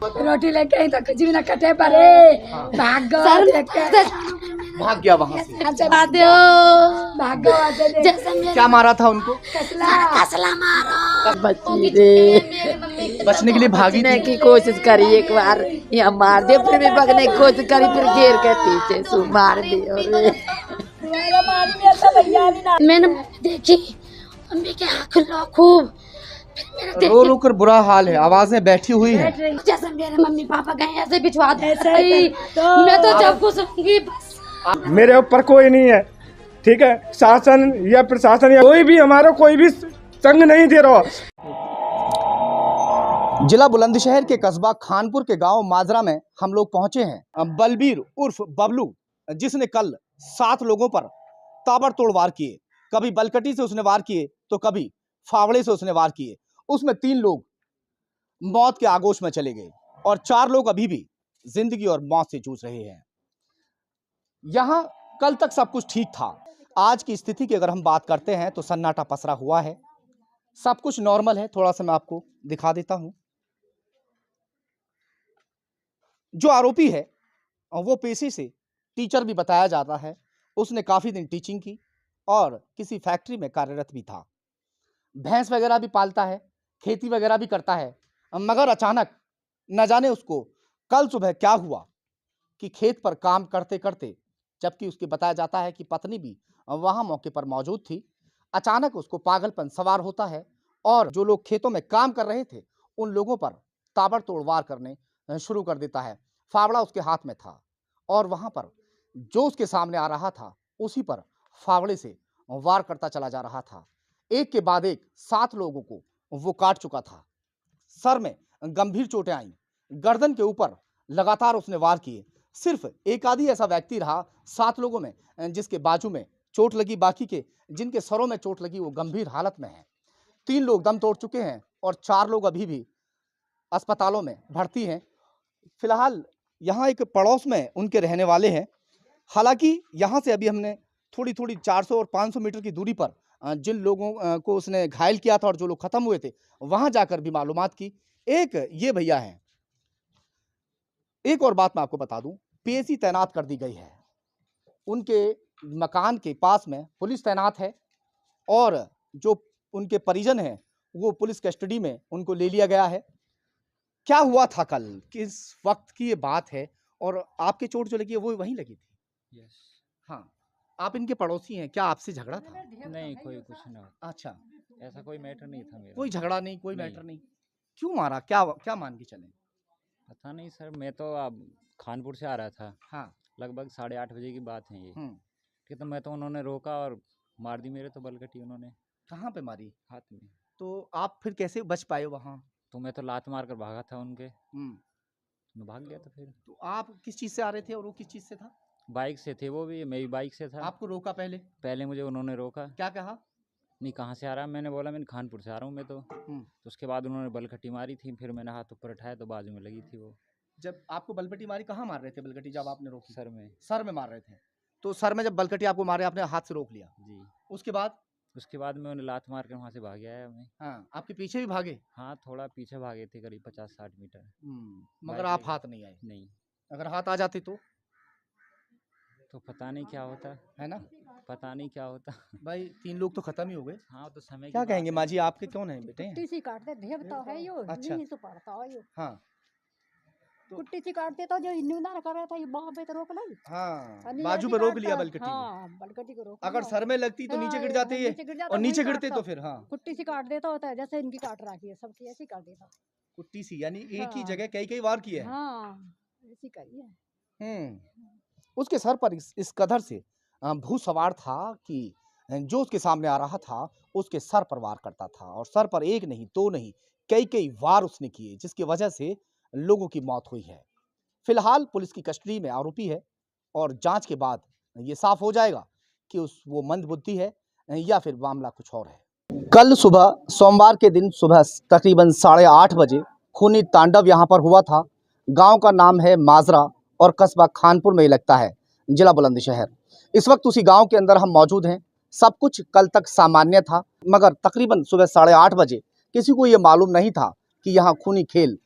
रोटी लेके तो कुछ भी ना कटे पड़े। भाग गया वहाँ से। भाग गया। क्या मारा था उनको? कसला मारो। बचने के लिए भागी थी। की कोशिश करी एक बार, यहाँ मार दिया, फिर भी भागने की कोशिश करी, फिर घेर के पीछे से मार दिया। मैंने देखी मम्मी के आँख लो खूब, रो रो कर बुरा हाल है, आवाजें बैठी हुई है। जैसे मेरे मम्मी पापा गए ऐसे बिछवा दे। मैं तो जब कुछ होंगी बस। मेरे ऊपर कोई नहीं है, ठीक है, शासन या प्रशासन या कोई भी हमारा कोई भी संग नहीं दे रहा। जिला बुलंदशहर के कस्बा खानपुर के गांव माजरा में हम लोग पहुंचे हैं। बलबीर उर्फ बबलू, जिसने कल 7 लोगों पर ताबड़तोड़ वार किए, कभी बलकटी से उसने वार किए तो कभी फावड़े से उसने वार किए। उसमें 3 लोग मौत के आगोश में चले गए और 4 लोग अभी भी जिंदगी और मौत से जूझ रहे हैं। यहां कल तक सब कुछ ठीक था। आज की स्थिति की अगर हम बात करते हैं तो सन्नाटा पसरा हुआ है, सब कुछ नॉर्मल है। थोड़ा सा मैं आपको दिखा देता हूं। जो आरोपी है वो पेशे से टीचर भी बताया जाता है। उसने काफी दिन टीचिंग की और किसी फैक्ट्री में कार्यरत भी था। भैंस वगैरह भी पालता है, खेती वगैरह भी करता है। मगर अचानक न जाने उसको कल सुबह क्या हुआ कि खेत पर काम करते करते, जबकि उसके बताया जाता है कि पत्नी भी वहां मौके पर मौजूद थी, अचानक उसको पागलपन सवार होता है और जो लोग खेतों में काम कर रहे थे उन लोगों पर ताबड़तोड़ वार करने शुरू कर देता है। फावड़ा उसके हाथ में था और वहां पर जो उसके सामने आ रहा था उसी पर फावड़े से वार करता चला जा रहा था। एक के बाद एक 7 लोगों को वो काट चुका था। सर में गंभीर चोटें आईं, गर्दन के ऊपर लगातार उसने वार किए। सिर्फ एक आधी ऐसा व्यक्ति रहा 7 लोगों में जिसके बाजू में चोट लगी, बाकी के जिनके सरों में चोट लगी वो गंभीर हालत में हैं। 3 लोग दम तोड़ चुके हैं और 4 लोग अभी भी अस्पतालों में भर्ती हैं। फिलहाल यहाँ एक पड़ोस में उनके रहने वाले हैं। हालांकि यहाँ से अभी हमने थोड़ी 400 और 500 मीटर की दूरी पर जिन लोगों को उसने घायल किया था और जो लोग खत्म हुए थे वहां जाकर भी मालूमात की। एक ये भैया हैं। एक और बात मैं आपको बता दूं, पीएसी तैनात कर दी गई है। उनके मकान के पास में पुलिस तैनात है और जो उनके परिजन हैं वो पुलिस कस्टडी में उनको ले लिया गया है। क्या हुआ था कल, किस वक्त की ये बात है? और आपके चोट जो लगी है वो वहीं लगी थी? यस। हाँ, आप इनके पड़ोसी हैं, क्या आपसे झगड़ा था? नहीं, कोई कुछ ना, अच्छा, ऐसा कोई मैटर नहीं था मेरा। कोई झगड़ा नहीं, कोई नहीं। मैटर नहीं। क्यों मारा, क्या क्या मान के चले? पता नहीं सर, मैं तो अब खानपुर से आ रहा था, हाँ। लगभग 8:30 बजे की बात है ये। ठीक है, तो मैं तो उन्होंने रोका और मार दी मेरे तो बलकटी उन्होंने कहाँ पे मारी? हाथ में। तो आप फिर कैसे बच पाए वहाँ? तो मैं तो लात मार कर भागा था उनके, मैं भाग गया था। फिर तो आप किस चीज से आ रहे थे और वो किस चीज से था? बाइक से थे वो भी, मैं भी बाइक से था। आपको रोका पहले? पहले मुझे उन्होंने रोका। क्या कहा? नहीं, कहाँ से आ रहा है, मैंने बोला मैंने खानपुर से आ रहा हूँ मैं तो। उसके बाद उन्होंने बलकटी मारी थी, फिर मैंने हाथ ऊपर उठाया तो बाजू में लगी थी वो। जब आपको बलकटी मारी, कहाँ मार रहे थे बलकटी जब आपने रोकी? सर में। सर में मार रहे थे। तो सर में जब बलकटी आपको मारे आपने हाथ से रोक लिया जी। उसके बाद मैं उन्हें लात मार कर वहाँ से भाग आया मैं। हाँ, आपके पीछे भी भागे? हाँ, थोड़ा पीछे भागे थे, करीब 50-60 मीटर। मगर आप हाथ नहीं आए? नहीं। अगर हाथ आ जाते तो पता नहीं क्या होता है ना, पता नहीं क्या होता। भाई 3 लोग तो खत्म ही हो गए। हाँ, तो समय क्या कहेंगे माँ जी, आपके कौन है बेटे? कुट्टी सी काटते देवता है यो, अच्छा। नहीं तो पड़ता है यो। हाँ, कुट्टी सी काटते तो जो निंदा कर रहा था ये बाह पे तो रोक लाई। हाँ, बाजू पे रोक लिया बलकटी को। हाँ, बलकटी को रोक अगर लिया। सर में लगती तो नीचे गिर जाते ये, और नीचे गिरते तो फिर हाँ कुट्टी सी काट देता होता है जैसे इनकी काट रखी है, सबकी ऐसी काट देता। कुट्टी सी, यानी एक ही हाँ। जगह कई वार किए हैं। हाँ, ऐसी करी है। उसके सर पर इस कदर से भूत सवार था कि जो उसके सामने आ रहा था उसके सर पर वार करता था और सर पर एक नहीं, 2 नहीं, कई वार उसने किए, जिसकी वजह से लोगों की मौत हुई है। फिलहाल पुलिस की कस्टडी में आरोपी है और जांच के बाद ये साफ हो जाएगा कि वो मंदबुद्धि है या फिर मामला कुछ और है। कल सुबह सोमवार के दिन सुबह तकरीबन 8:30 बजे खूनी तांडव यहाँ पर हुआ था। गांव का नाम है माजरा और कस्बा खानपुर में ही लगता है, जिला बुलंदशहर। इस वक्त उसी गांव के अंदर हम मौजूद हैं। सब कुछ कल तक सामान्य था, मगर तकरीबन सुबह 8:30 बजे किसी को ये मालूम नहीं था कि यहाँ खूनी खेल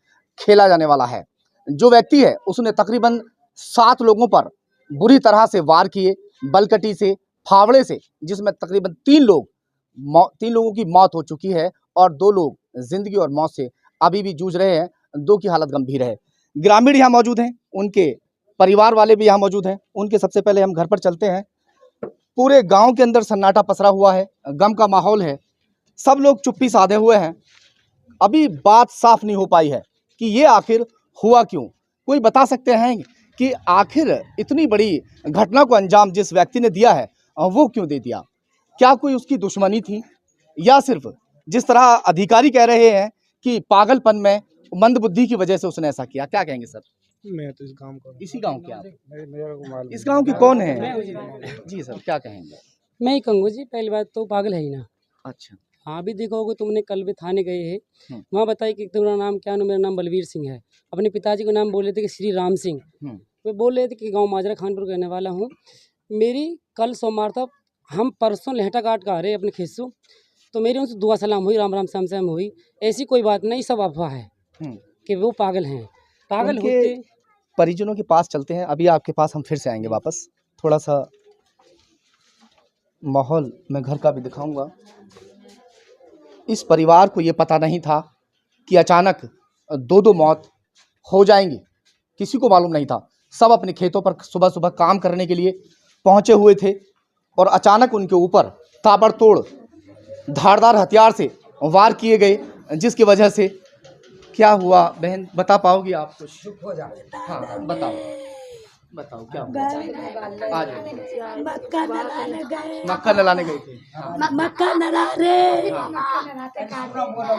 खेला जाने वाला है। जो व्यक्ति है उसने तकरीबन 7 लोगों पर बुरी तरह से वार किए, बलकटी से, फावड़े से, जिसमें तकरीबन 3 लोगों की मौत हो चुकी है और 2 लोग जिंदगी और मौत से अभी भी जूझ रहे हैं। 2 की हालत गंभीर है। ग्रामीण यहाँ मौजूद हैं, उनके परिवार वाले भी यहाँ मौजूद हैं। उनके सबसे पहले हम घर पर चलते हैं। पूरे गांव के अंदर सन्नाटा पसरा हुआ है, गम का माहौल है, सब लोग चुप्पी साधे हुए हैं। अभी बात साफ नहीं हो पाई है कि ये आखिर हुआ क्यों। कोई बता सकते हैं कि आखिर इतनी बड़ी घटना को अंजाम जिस व्यक्ति ने दिया है वो क्यों दे दिया? क्या कोई उसकी दुश्मनी थी, या सिर्फ जिस तरह अधिकारी कह रहे हैं कि पागलपन में, मंदबुद्धि की वजह से उसने ऐसा किया? क्या कहेंगे सर? मैं तो इस गांव का, इसी गांव के आप? मेरे को मालूम। इस गांव की कौन है? जी सर, क्या कहेंगे? मैं ही कहूँगा जी, पहली बात तो पागल है ही ना। अच्छा। हाँ, अभी देखोगे तुमने, कल भी थाने गए हैं, हम्म। वहाँ बताई कि तुम्हारा नाम क्या है? मेरा नाम बलवीर सिंह है। अपने पिताजी का नाम बोले थे कि श्री राम सिंह। वे बोल रहे थे कि गांव माजरा खानपुर रहने वाला हूँ। मेरी कल सोमवार था, हम परसों लहटा काट का आ रहे अपने खेसू, तो मेरी उनसे दुआ सलाम हुई, राम राम साम साम हुई। ऐसी कोई बात नहीं, सब अफवाह है कि वो पागल हैं। पागल होते परिजनों के पास चलते हैं। अभी आपके पास हम फिर से आएंगे वापस। थोड़ा सा माहौल मैं घर का भी दिखाऊंगा। इस परिवार को ये पता नहीं था कि अचानक 2 मौत हो जाएंगी, किसी को मालूम नहीं था। सब अपने खेतों पर सुबह सुबह काम करने के लिए पहुंचे हुए थे और अचानक उनके ऊपर ताबड़तोड़ धारदार हथियार से वार किए गए, जिसकी वजह से क्या हुआ बहन, बता पाओगी आप कुछ? हाँ बताओ क्या हुआ? आ जाओ। मक्का नलाने गए थे। हाँ। मक्का नला रे,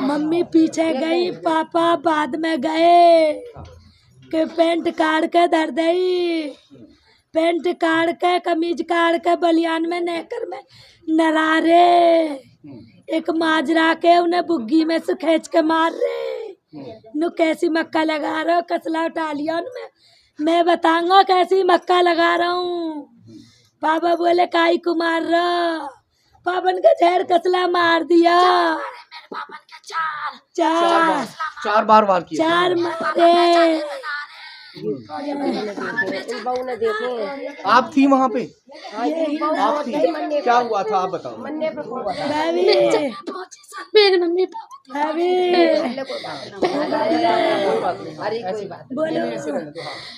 मम्मी पीछे गई, पापा बाद में गए के पेंट काट के धर दई, पेंट काट के, कमीज काट के, बलियान में, नेकर में नरा रे। एक माजरा के उन्हें बुग्गी में से खींच के मार रे। नु कैसी मक्का लगा रहा, कसला उठा लिया उनमें। मैं बताऊंगा कैसी मक्का लगा रहा हूँ। पापा बोले काई को मार रहा, पापन का झेड़ कसला मार दिया। चार बार वार किया। 4 मारे। आप थी वहाँ पे? आप थी? क्या हुआ था आप बताओ। मेरे मम्मी पापा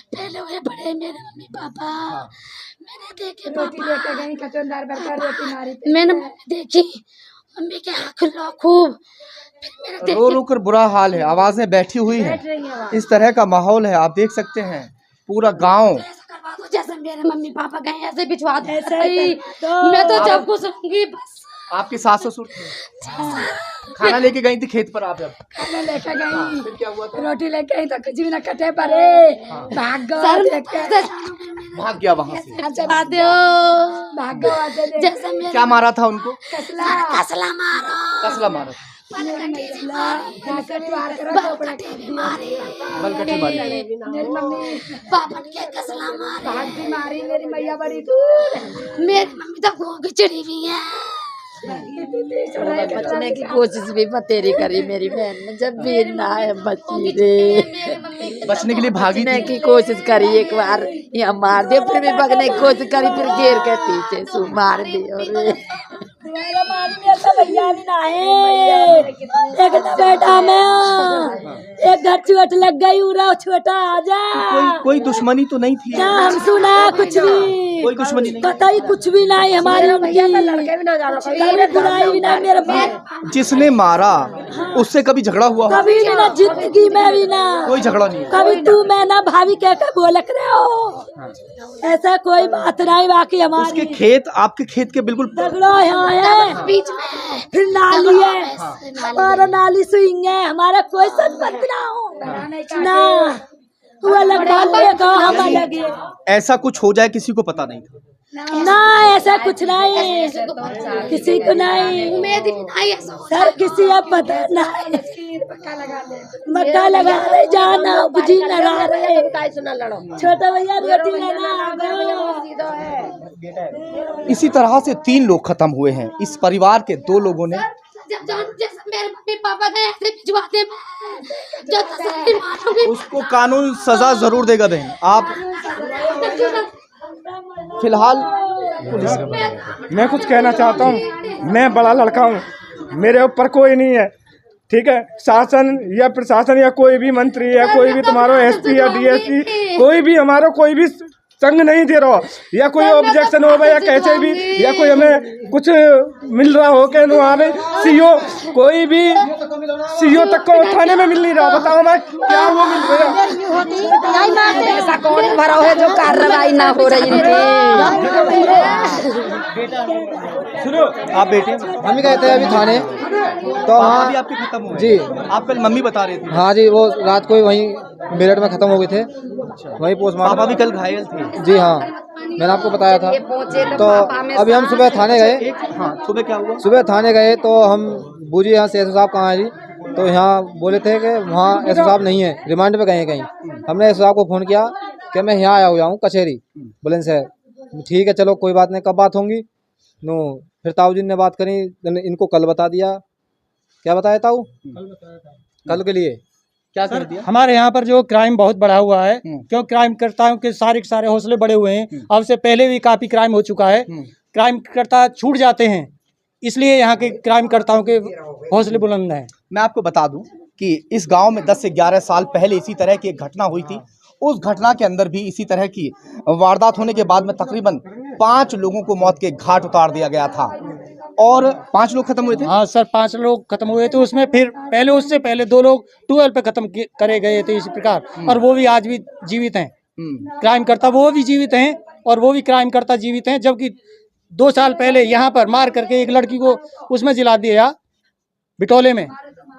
पहले हुए बड़े मेरे मम्मी पापा, मैंने देखे मैंने देखी मम्मी के हाथ खुला खूब। रो रो कर बुरा हाल है, आवाजें बैठी हुई हैं। इस तरह का माहौल है, आप देख सकते हैं पूरा गांव। जैसे मेरे मम्मी पापा गए ऐसे भिजवा दे। मैं तो जब कुछ रहूंगी बस। आपके सास ससुर खाना लेके गई थी खेत पर आप? जब खाना लेके गई, फिर क्या हुआ था? रोटी लेके गई तो कुछ भी ना कटे पड़े, भाग भाग गया वहाँ से। जैसे क्या मारा था उनको? कसला मारो, कसला मारा, बलकटी मारी, पापन के कसला मारे। मारी मेरी मैया बड़ी दूर। मेरी मम्मी तो गो की चिड़ी हुई है। बचने की कोशिश भी बतेरी करी मेरी बहन ने, जब भी ना है बची रे। बचने के लिए भागी बचने की कोशिश करी, एक बार यहाँ मार दिया, फिर भी भागने की कोशिश करी, फिर घेर के पीछे सु मार दिया रे। भैया भी ना है, एक बेटा में एक घर चोट लग गई, उरा छोटा आ जा। कोई दुश्मनी तो नहीं थी? ना हम सुना कुछ भी, कोई दुश्मनी नहीं, पता ही कुछ भी नहीं हमारी उनकी बुराई भी ना। मेरे बाप जिसने मारा उससे कभी झगड़ा हुआ? कभी भी ना, जिंदगी में भी ना, कोई झगड़ा नहीं। कभी तू मैं ना भाभी कह के बोलक रहे हो, ऐसा कोई बात नहीं। बाकी हमारे उसके खेत, आपके खेत के बिल्कुल झगड़ा यहाँ है बीच में, फिर नाली है, हमारा नाली स्विंग है, हमारा कोई संबंध ना हो ना। वो अलग बात है, हम अलग है। ऐसा कुछ हो जाए किसी को पता नहीं था ना, ऐसा कुछ नहीं, किसी को नहीं, उम्मीद भी नहीं है सर, किसी अब पता नहीं। मक्का लगा रहे, जाना बुझी लगा रहे, छोटा भैया रोटी लगा। इसी तरह से 3 लोग खत्म हुए हैं। इस परिवार के 2 लोगों ने जैसे मेरे मम्मी पापा गए ऐसे भिजवाते जो तस्वीर मारूंगी उसको कानून सजा जरूर देगा बहन। आप फिलहाल मैं कुछ कहना चाहता हूँ, मैं बड़ा लड़का हूँ, मेरे ऊपर कोई नहीं है, ठीक है। शासन या प्रशासन या कोई भी मंत्री या कोई भी तुम्हारा एसपी या डीएसपी कोई भी हमारा कोई भी संग नहीं दे रहा, या कोई ऑब्जेक्शन हो या कैसे भी, या कोई हमें कुछ मिल रहा हो कि वहाँ पे सीओ कोई भी सीओ तक को थाने में मिल नहीं रहा। बताओ मैं क्या वो मिल रहा है? ऐसा कौन भरा है जो कार्रवाई ना हो रही सुनो आप बेटे, हम ही गए थे अभी थाने, तो हाँ अभी आपके खत्म हुए जी। आप कल मम्मी बता रही थी। हाँ जी, वो रात को ही वहीं मेरठ में ख़त्म हो गए थे, वहीं पोस्टमार्टम। पापा भी कल घायल थे। जी हाँ, मैंने आपको बताया था। तो अभी हम सुबह थाने गए। हाँ, सुबह क्या हुआ? सुबह थाने गए तो हम बूझी यहाँ से एसओ साहब कहाँ है जी, तो यहाँ बोले थे कि वहाँ एसओ साहब नहीं है, रिमांड पे गए हैं कहीं। हमने एसओ साहब को फ़ोन किया कि मैं यहाँ आया हुआ हूँ कचहरी बुलंद शहर। ठीक है चलो कोई बात नहीं, कब बात होंगी? नो फिर ताऊ जी ने बात करी, इनको कल बता दिया। क्या बताया ताऊ? कल के लिए क्या कर दिया? हमारे यहाँ पर जो क्राइम बहुत बढ़ा हुआ है, क्यों क्राइम करताओं के सारे हौसले बढ़े हुए हैं। अब से पहले भी काफी क्राइम हो चुका है, क्राइम करता छूट जाते हैं, इसलिए यहाँ के क्राइम करताओं के हौसले बुलंद हैं। मैं आपको बता दूं कि इस गांव में 10 से 11 साल पहले इसी तरह की एक घटना हुई थी। उस घटना के अंदर भी इसी तरह की वारदात होने के बाद में तकरीबन 5 लोगों को मौत के घाट उतार दिया गया था और 5 लोग खत्म हुए थे। हाँ सर, 5 लोग खत्म हुए थे उसमें, फिर पहले उससे पहले 2 लोग 12 पे खत्म करे गए थे इसी प्रकार, और वो भी आज भी जीवित हैं। क्राइम करता वो भी जीवित हैं और वो भी क्राइम करता जीवित हैं, जबकि 2 साल पहले यहाँ पर मार करके एक लड़की को उसमें जिला दिया बिटोले में।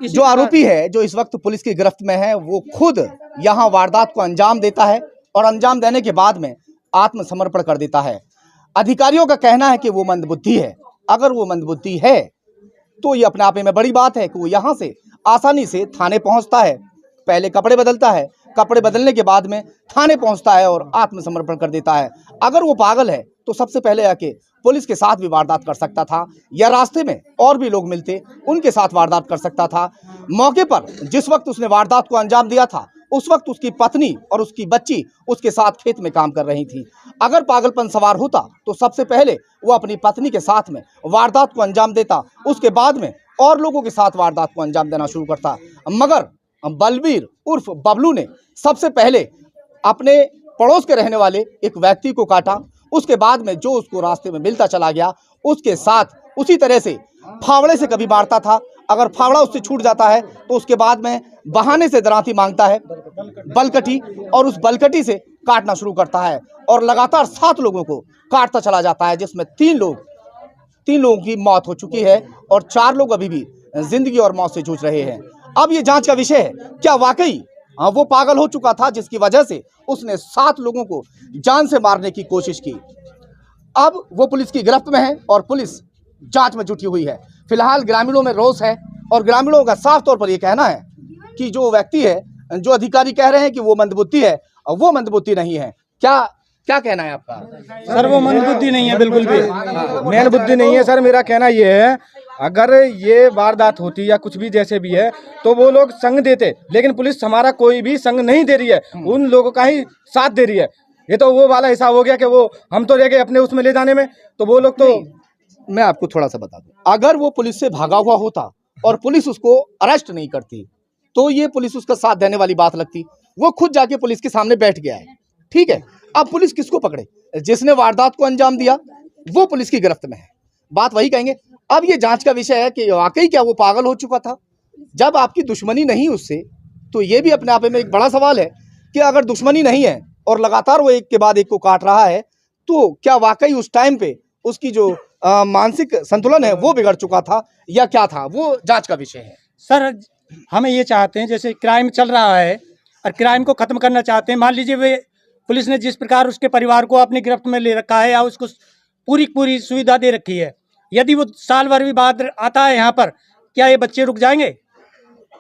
जो आरोपी है जो इस वक्त पुलिस की गिरफ्त में है, वो खुद यहाँ वारदात को अंजाम देता है और अंजाम देने के बाद में आत्मसमर्पण कर देता है। अधिकारियों का कहना है कि वो मंदबुद्धि है। अगर वो मंदबुद्धि है तो ये अपने आप में बड़ी बात है कि वो यहाँ से आसानी से थाने पहुँचता है, पहले कपड़े बदलता है, कपड़े बदलने के बाद में थाने पहुँचता है और आत्मसमर्पण कर देता है। अगर वो पागल है तो सबसे पहले आके पुलिस के साथ भी वारदात कर सकता था, या रास्ते में और भी लोग मिलते उनके साथ वारदात कर सकता था। मौके पर जिस वक्त उसने वारदात को अंजाम दिया था उस वक्त उसकी पत्नी और उसकी बच्ची उसके साथ खेत में काम कर रही थी। अगर पागलपन सवार होता तो सबसे पहले वो अपनी पत्नी के साथ में वारदात को अंजाम देता, उसके बाद में और लोगों के साथ वारदात को अंजाम देना शुरू करता। मगर बलवीर उर्फ बबलू ने सबसे पहले अपने पड़ोस के रहने वाले एक व्यक्ति को काटा, उसके बाद में जो उसको रास्ते में मिलता चला गया उसके साथ उसी तरह से फावड़े से कभी मारता था। अगर फावड़ा उससे छूट जाता है तो उसके बाद में बहाने से दरांती मांगता है, बलकटी, और उस बलकटी से काटना शुरू करता है और लगातार 7 लोगों को काटता चला जाता है, जिसमें 3 लोगों की मौत हो चुकी है और 4 लोग अभी भी जिंदगी और मौत से जूझ रहे हैं। अब ये जांच का विषय है, क्या वाकई वो पागल हो चुका था जिसकी वजह से उसने 7 लोगों को जान से मारने की कोशिश की। अब वो पुलिस की गिरफ्त में है और पुलिस जांच में जुटी हुई है। फिलहाल ग्रामीणों में रोष है और ग्रामीणों का साफ तौर पर यह कहना है कि जो व्यक्ति है, जो अधिकारी कह रहे हैं कि वो मंदबुद्धि है, और वो मंदबुद्धि नहीं है। क्या कहना है आपका? सर वो मंदबुद्धि नहीं है, बिल्कुल भी मेन बुद्धि नहीं है सर। मेरा कहना ये है, अगर ये वारदात होती या कुछ भी जैसे भी है तो वो लोग संग देते, लेकिन पुलिस हमारा कोई भी संग नहीं दे रही है, उन लोगों का ही साथ दे रही है। ये तो वो वाला हिसाब हो गया कि वो हम तो रह गए अपने उसमें ले जाने में, तो वो लोग तो। मैं आपको थोड़ा सा बता दूं, अगर वो पुलिस से भागा हुआ होता और पुलिस उसको अरेस्ट नहीं करती तो ये पुलिस उसका साथ देने वाली बात लगती। वो खुद जाके पुलिस के सामने बैठ गया है, ठीक है। अब पुलिस किसको पकड़े? जिसने वारदात को अंजाम दिया वो पुलिस की गिरफ्त में है, बात वही कहेंगे। अब ये जांच का विषय है कि वाकई क्या वो पागल हो चुका था। जब आपकी दुश्मनी नहीं उससे, तो ये भी अपने आप में एक बड़ा सवाल है कि अगर दुश्मनी नहीं है और लगातार वो एक के बाद एक को काट रहा है, तो क्या वाकई उस टाइम पे उसकी जो मानसिक संतुलन है वो बिगड़ चुका था या क्या था? वो जांच का विषय है। सर हमें ये चाहते हैं, जैसे क्राइम चल रहा है और क्राइम को ख़त्म करना चाहते हैं। मान लीजिए वे पुलिस ने जिस प्रकार उसके परिवार को अपनी गिरफ्त में ले रखा है या उसको पूरी सुविधा दे रखी है, यदि वो साल भर भी बाद आता है यहाँ पर, क्या ये बच्चे रुक जाएंगे?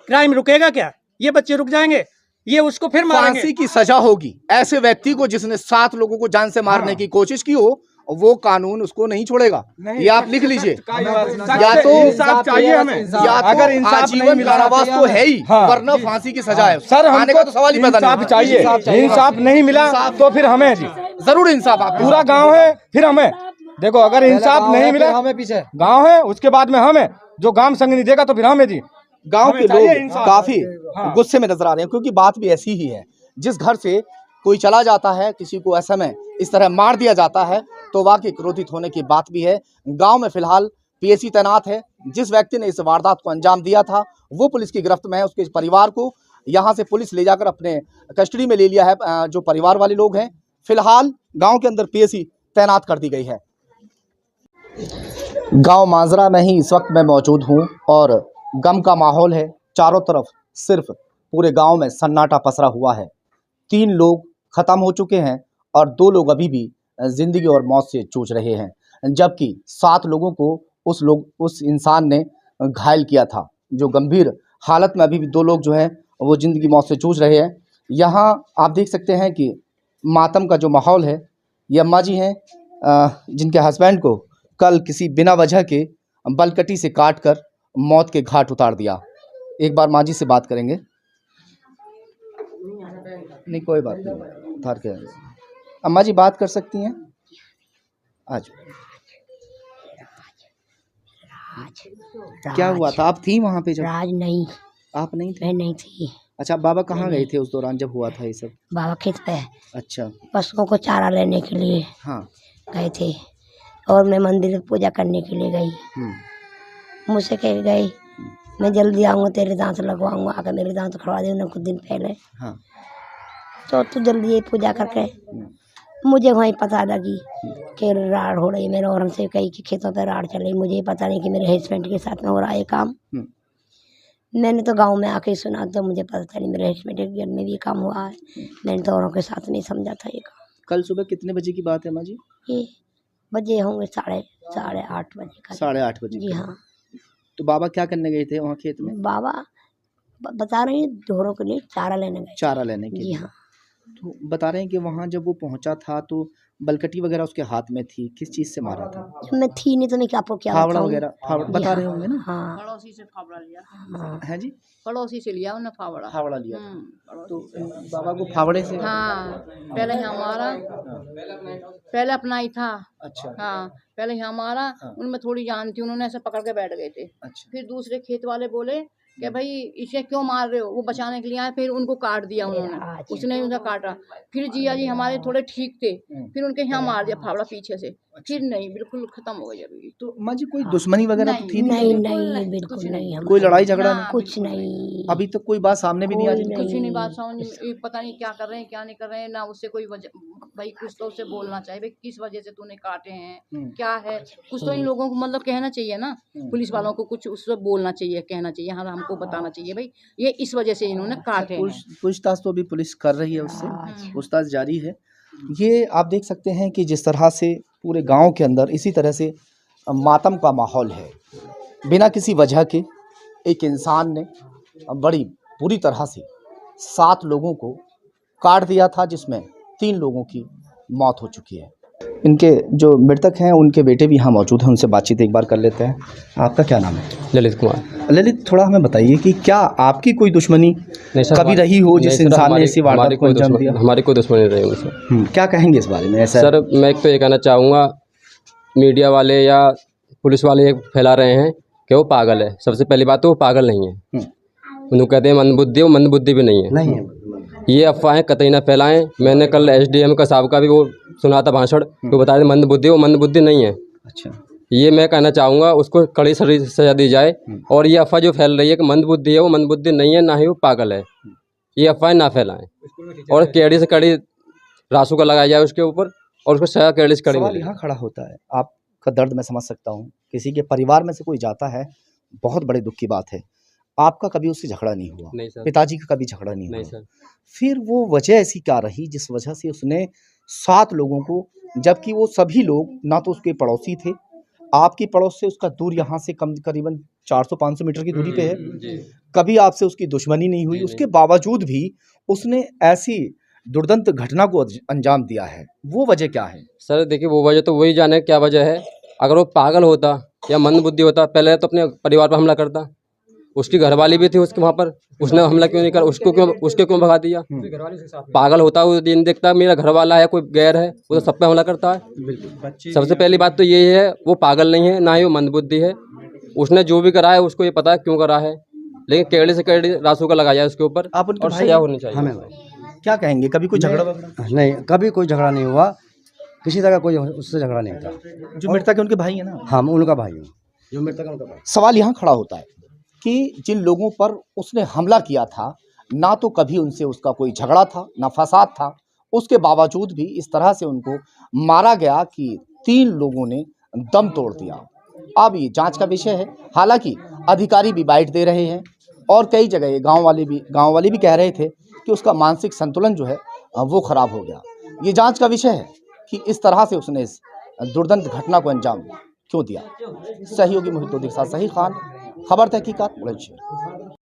क्राइम रुकेगा क्या? ये बच्चे रुक जाएंगे? ये उसको फिर मारेंगे। फांसी की सजा होगी ऐसे व्यक्ति को जिसने 7 लोगों को जान से मारने की कोशिश की हो वो कानून उसको नहीं छोड़ेगा। ये आप लिख लीजिए, या तो इंसाफ चाहिए हमें, या तो अगर इंसाफ नहीं आजीवन मिला कारावास तो है ही, हाँ। वरना फांसी की सजा है। सर आने का तो सवाल ही पैदा इंसाफ नहीं। चाहिए, इंसाफ नहीं मिला तो फिर हमें जी जरूर इंसाफ आप पूरा गांव है, फिर हमें देखो अगर इंसाफ नहीं मिला हमें पीछे गांव है, उसके बाद में हमें जो गांव संग नहीं देगा तो फिर हमें जी गांव के हमें चाहिए लोग इंसाफ। काफी हाँ। गुस्से में नजर आ रहे हैं, क्योंकि बात भी ऐसी ही है। जिस घर से कोई चला जाता है, किसी को ऐसे में इस तरह मार दिया जाता है, तो वाकई क्रोधित होने की बात भी है। गांव में फिलहाल पीएसी तैनात है। जिस व्यक्ति ने इस वारदात को अंजाम दिया था वो पुलिस की गिरफ्त में है। उसके परिवार को यहां से पुलिस ले जाकर अपने कस्टडी में ले लिया है। जो परिवार वाले लोग हैं, फिलहाल गांव के अंदर पीएसी तैनात कर दी गई है। गांव मांजरा में ही इस वक्त मैं मौजूद हूं और गम का माहौल है। चारों तरफ सिर्फ पूरे गांव में सन्नाटा पसरा हुआ है। 3 लोग खत्म हो चुके हैं और 2 लोग अभी भी जिंदगी और मौत से जूझ रहे हैं, जबकि 7 लोगों को उस इंसान ने घायल किया था। जो गंभीर हालत में अभी भी 2 लोग जो हैं वो जिंदगी मौत से जूझ रहे हैं। यहाँ आप देख सकते हैं कि मातम का जो माहौल है, ये अम्मा जी हैं जिनके हस्बैंड को कल किसी बिना वजह के बलकटी से काट कर मौत के घाट उतार दिया। एक बार माँ जी से बात करेंगे। नहीं कोई बात नहीं, उतार के अम्मा जी बात कर सकती हैं आज। क्या हुआ था? आप थी वहाँ पे जब? राज नहीं, आप नहीं थे? मैं नहीं थी। अच्छा, बाबा कहाँ गए थे उस दौरान जब हुआ था ये सब? बाबा खेत पे अच्छा, पशुओं को चारा लेने के लिए हाँ। गए थे और मैं मंदिर में पूजा करने के लिए गई। मुझसे कह गई मैं जल्दी आऊँगा, तेरे दांत लगवाऊंगा, आकर मेरे दांत खड़वा दे कुछ दिन पहले। हाँ। तो तू जल्दी ये पूजा करके मुझे वहीं पता लगी कि राड़ हो रही। मेरे और हमसे कही कि खेतों पर राड़ चल रही। मुझे पता नहीं कि मेरे हस्बैंड के साथ में हो रहा है काम। मैंने तो गांव में आके सुना तो मुझे पता नहीं मेरे हस्बैंड के घर में भी काम हुआ है। मैंने तो औरों के साथ नहीं समझा था ये काम। कल सुबह कितने बजे की बात है माँ जी? ये बजे होंगे साढ़े 8 बजे का। 8:30 बजे? जी हाँ। तो बाबा क्या करने गए थे वहाँ खेत में? बाबा बता रहे हैं ढोरों के लिए चारा लेने गए। चारा लेने के जी लिए? हाँ। तो बता रहे हैं कि वहाँ जब वो पहुँचा था तो बलकटी वगैरह उसके हाथ में थी। किस चीज़ से मारा था? मैं थी नहीं तो मैं क्या आपको क्या फावड़ा बताऊं? वगैरह बता रहे होंगे ना? हाँ। पड़ोसी से फावड़ा लिया। हाँ। है जी? पड़ोसी से लिया उन्हें फावड़ा। फावड़ा लिया था। तो बाबा को फावड़े से? हाँ, पहले यहाँ मारा, पहले अपना ही था। अच्छा। हाँ, पहले यहाँ मारा, उनमें थोड़ी जान थी, उन्होंने ऐसे पकड़ के बैठ गए थे। अच्छा। फिर दूसरे खेत वाले बोले कि भाई इसे क्यों मार रहे हो, वो बचाने के लिए आए, फिर उनको काट दिया उन्होंने, उसने उनका काटा। फिर जिया जी हमारे थोड़े ठीक थे, फिर उनके यहाँ मार दिया फावड़ा पीछे से। फिर नहीं, बिल्कुल खत्म हो गई अभी। तो माँ जी कोई दुश्मनी वगैरह तो थी नहीं नहीं बिल्कुल नहीं। कोई लड़ाई झगड़ा नहीं? कुछ नहीं। अभी तक कोई बात सामने भी नहीं आई? कुछ नहीं बात समझ, पता नहीं क्या कर रहे हैं क्या नहीं कर रहे हैं ना। उससे कोई वजह, भाई कुछ तो उससे बोलना चाहिए, भाई किस वजह से तूने काटे हैं, क्या है, कुछ तो इन लोगों को मतलब कहना चाहिए ना। पुलिस वालों को कुछ उससे बोलना चाहिए, कहना चाहिए, हाँ हमको बताना चाहिए भाई ये इस वजह से इन्होंने काटे हैं। पूछताछ तो अभी पुलिस कर रही है, उससे पूछताछ जारी है। ये आप देख सकते हैं कि जिस तरह से पूरे गांव के अंदर इसी तरह से मातम का माहौल है। बिना किसी वजह के एक इंसान ने बड़ी बुरी तरह से 7 लोगों को काट दिया था, जिसमें 3 लोगों की मौत हो चुकी है। इनके जो मृतक हैं उनके बेटे भी यहाँ मौजूद हैं, उनसे बातचीत एक बार कर लेते हैं। आपका क्या नाम है? ललित कुमार। ललित, थोड़ा हमें बताइए कि क्या आपकी कोई दुश्मनी कभी रही हो जिस इंसान ने इसी वारदात को अंजाम दिया? हमारी कोई दुश्मनी नहीं रही उनसे। क्या कहेंगे इस बारे में? ऐसा सर मैं एक तो ये कहना चाहूँगा, मीडिया वाले या पुलिस वाले ये फैला रहे हैं कि वो पागल है। सबसे पहली बात तो वो पागल नहीं है। उनको कहते हैं मंदबुद्धि, वो मंदबुद्धि भी नहीं है। ये अफवाहें कतई ना फैलाएं। मैंने कल SDM का साहब का भी वो सुना था भाषण, तो बताया मंदबुद्धि, वो मंदबुद्धि नहीं है। अच्छा। ये मैं कहना चाहूँगा उसको कड़ी सजा दी जाए। और ये अफवाह जो फैल रही है कि मंदबुद्धि है, वो मंदबुद्धि नहीं है, ना ही वो पागल है। ये अफवाहें ना फैलाएं और कड़ी से कड़ी रासू का लगाया जाए उसके ऊपर और उसको सजा कड़ी से कड़ी मिले। यहाँ खड़ा होता है, आपका दर्द मैं समझ सकता हूँ। किसी के परिवार में से कोई जाता है, बहुत बड़े दुख की बात है। आपका कभी उससे झगड़ा नहीं हुआ? नहीं सर। पिताजी का कभी झगड़ा नहीं हुआ? सर। फिर वो वजह ऐसी क्या रही जिस वजह से उसने 7 लोगों को, जबकि वो सभी लोग ना तो उसके पड़ोसी थे, आपकी पड़ोस से उसका दूर यहाँ से कम करीबन 400-500 मीटर की दूरी पे है, कभी आपसे उसकी दुश्मनी नहीं हुई, उसके बावजूद भी उसने ऐसी दुर्दांत घटना को अंजाम दिया है, वो वजह क्या है? सर देखिए वो वजह तो वही जाने क्या वजह है। अगर वो पागल होता या मंदबुद्धि होता पहले तो अपने परिवार पर हमला करता। उसकी घरवाली भी थी उसके वहाँ पर, उसने हमला क्यों नहीं करा? उसको क्यों भगा दिया? पागल होता वो दिन देखता मेरा घर वाला है कोई गैर है, वो तो सब पे हमला करता है। सबसे पहली बात तो ये है वो पागल नहीं है, ना ही वो मंदबुद्धि है। उसने जो भी करा है उसको ये पता है क्यों करा है, लेकिन केड़ी से केड़ी रासू का लगाया है उसके ऊपर आप उनके और भाई सजा होनी चाहिए। हमें क्या कहेंगे, कभी कोई झगड़ा वगड़ा? नहीं, कभी कोई झगड़ा नहीं हुआ, किसी तरह कोई उससे झगड़ा नहीं था। जो मृतक है उनके भाई है ना? हम उनका भाई हूँ, जो मृतक है उनका भाई। सवाल यहाँ खड़ा होता है कि जिन लोगों पर उसने हमला किया था, ना तो कभी उनसे उसका कोई झगड़ा था, ना फसाद था, उसके बावजूद भी इस तरह से उनको मारा गया कि 3 लोगों ने दम तोड़ दिया। अब ये जांच का विषय है। हालांकि अधिकारी भी बाइट दे रहे हैं और कई जगह गांव वाले भी कह रहे थे कि उसका मानसिक संतुलन जो है वो खराब हो गया। ये जांच का विषय है कि इस तरह से उसने इस दुर्दांत घटना को अंजाम क्यों दिया। सहयोगी मोहित लोधी के साथ सही खान, खबर तहकीकात बुलंदशहर।